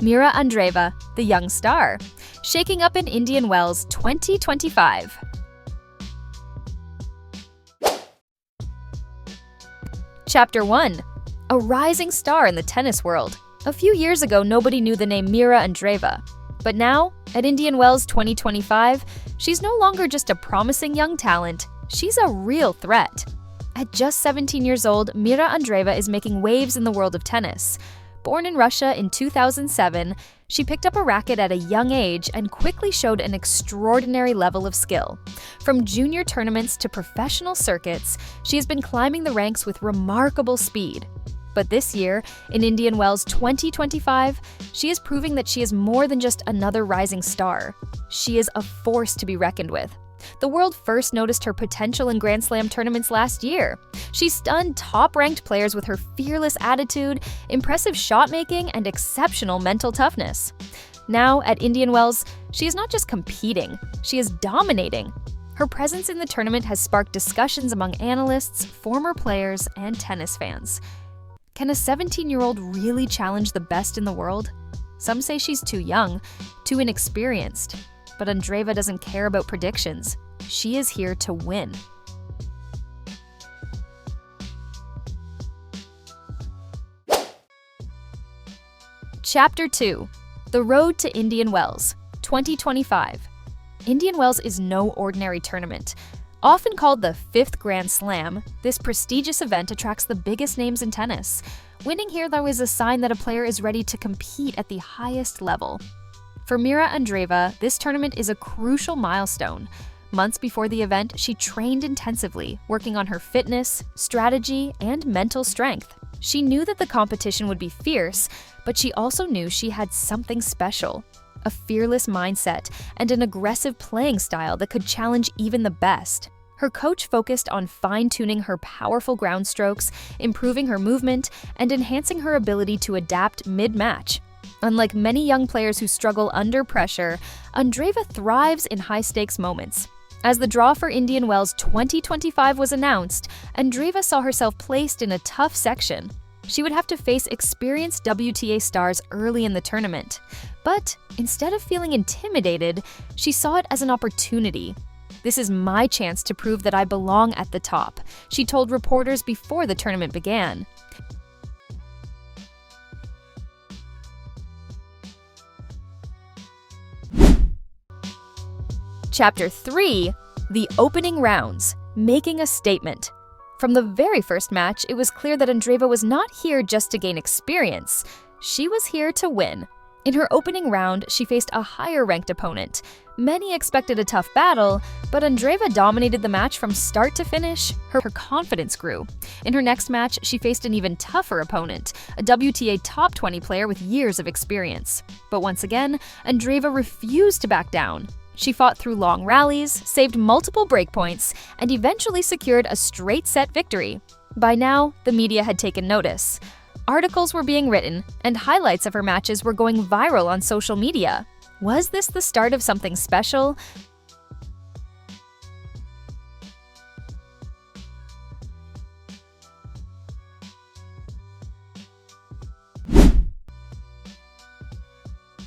Mirra Andreeva, the young star, shaking up in Indian Wells 2025. Chapter 1. A rising star in the tennis world. A few years ago, nobody knew the name Mirra Andreeva. But now, at Indian Wells 2025, she's no longer just a promising young talent, she's a real threat. At just 17 years old, Mirra Andreeva is making waves in the world of tennis. Born in Russia in 2007, she picked up a racket at a young age and quickly showed an extraordinary level of skill. From junior tournaments to professional circuits, she has been climbing the ranks with remarkable speed. But this year, in Indian Wells 2025, she is proving that she is more than just another rising star. She is a force to be reckoned with. The world first noticed her potential in Grand Slam tournaments last year. She stunned top-ranked players with her fearless attitude, impressive shot-making, and exceptional mental toughness. Now, at Indian Wells, she is not just competing, she is dominating. Her presence in the tournament has sparked discussions among analysts, former players, and tennis fans. Can a 17-year-old really challenge the best in the world? Some say she's too young, too inexperienced. But Andreeva doesn't care about predictions. She is here to win. Chapter 2. The Road to Indian Wells 2025. Indian Wells is no ordinary tournament. Often called the fifth Grand Slam, this prestigious event attracts the biggest names in tennis. Winning here, though, is a sign that a player is ready to compete at the highest level. For Mirra Andreeva, this tournament is a crucial milestone. Months before the event, she trained intensively, working on her fitness, strategy, and mental strength. She knew that the competition would be fierce, but she also knew she had something special: a fearless mindset and an aggressive playing style that could challenge even the best. Her coach focused on fine-tuning her powerful ground strokes, improving her movement, and enhancing her ability to adapt mid-match. Unlike many young players who struggle under pressure, Andreeva thrives in high-stakes moments. As the draw for Indian Wells 2025 was announced, Andreeva saw herself placed in a tough section. She would have to face experienced WTA stars early in the tournament. But instead of feeling intimidated, she saw it as an opportunity. "This is my chance to prove that I belong at the top," she told reporters before the tournament began. Chapter 3. The Opening Rounds. Making a Statement. From the very first match, it was clear that Andreeva was not here just to gain experience. She was here to win. In her opening round, she faced a higher-ranked opponent. Many expected a tough battle, but Andreeva dominated the match from start to finish. Her confidence grew. In her next match, she faced an even tougher opponent, a WTA top 20 player with years of experience. But once again, Andreeva refused to back down. She fought through long rallies, saved multiple breakpoints, and eventually secured a straight-set victory. By now, the media had taken notice. Articles were being written, and highlights of her matches were going viral on social media. Was this the start of something special?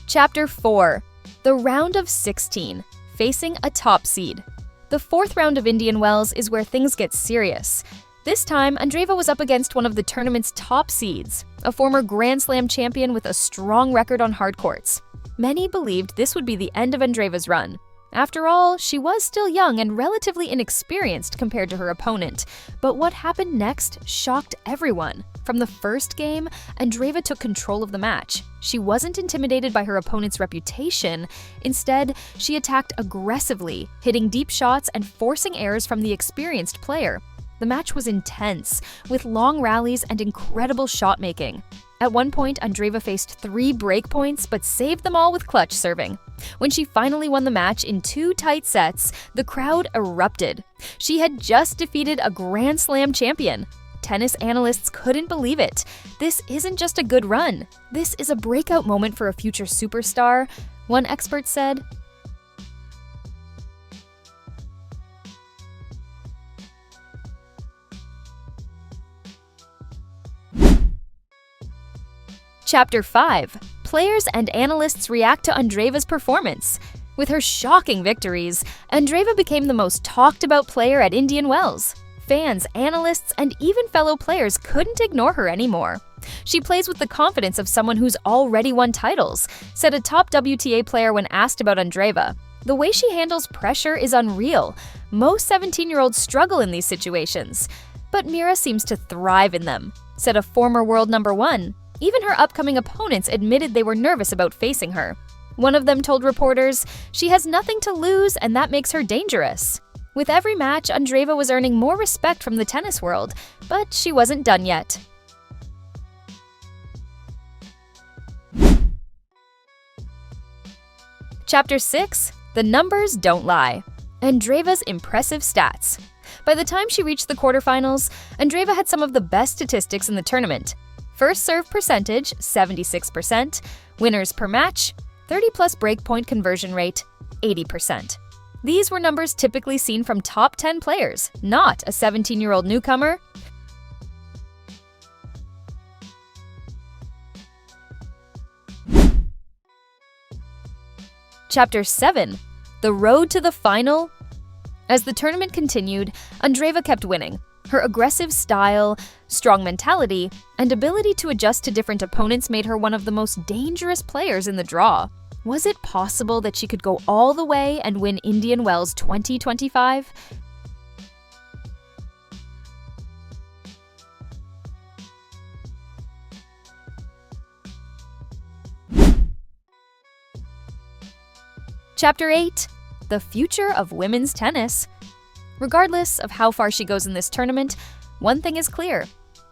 Chapter 4. The Round of 16. Facing a top seed. The fourth round of Indian Wells is where things get serious. This time, Andreeva was up against one of the tournament's top seeds, a former Grand Slam champion with a strong record on hard courts. Many believed this would be the end of Andreeva's run. After all, she was still young and relatively inexperienced compared to her opponent. But what happened next shocked everyone. From the first game, Andreeva took control of the match. She wasn't intimidated by her opponent's reputation. Instead, she attacked aggressively, hitting deep shots and forcing errors from the experienced player. The match was intense, with long rallies and incredible shot-making. At one point, Andreeva faced 3 breakpoints, but saved them all with clutch serving. When she finally won the match in 2 tight sets, the crowd erupted. She had just defeated a Grand Slam champion. Tennis analysts couldn't believe it. This isn't just a good run. This is a breakout moment for a future superstar, one expert said. Chapter 5. players and analysts react to Andreeva's performance. With her shocking victories, Andreeva became the most talked-about player at Indian Wells. Fans, analysts, and even fellow players couldn't ignore her anymore. "She plays with the confidence of someone who's already won titles," said a top WTA player when asked about Andreeva. "The way she handles pressure is unreal. Most 17-year-olds struggle in these situations. But Mirra seems to thrive in them," said a former world #1. Even her upcoming opponents admitted they were nervous about facing her. One of them told reporters, "She has nothing to lose, and that makes her dangerous." With every match, Andreeva was earning more respect from the tennis world, but she wasn't done yet. Chapter 6. The numbers don't lie. Andreeva's impressive stats. By the time she reached the quarterfinals, Andreeva had some of the best statistics in the tournament. First serve percentage, 76%. Winners per match, 30-plus breakpoint conversion rate, 80%. These were numbers typically seen from top 10 players, not a 17-year-old newcomer. Chapter 7. The road to the final. As the tournament continued, Andreeva kept winning. Her aggressive style, strong mentality, and ability to adjust to different opponents made her one of the most dangerous players in the draw. Was it possible that she could go all the way and win Indian Wells 2025? Chapter 8. The future of women's tennis. Regardless of how far she goes in this tournament, one thing is clear: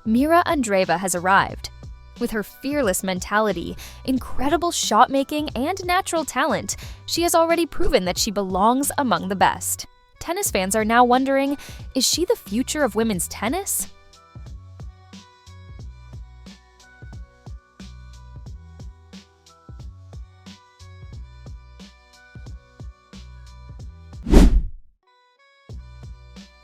Mirra Andreeva has arrived. With her fearless mentality, incredible shot-making, and natural talent, she has already proven that she belongs among the best. Tennis fans are now wondering, is she the future of women's tennis?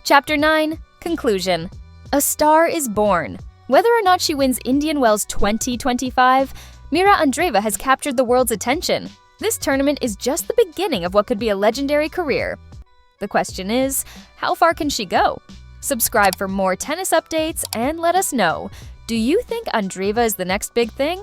Chapter 9. Conclusion. A star is born. Whether or not she wins Indian Wells 2025, Mirra Andreeva has captured the world's attention. This tournament is just the beginning of what could be a legendary career. The question is, how far can she go? Subscribe for more tennis updates and let us know. Do you think Andreeva is the next big thing?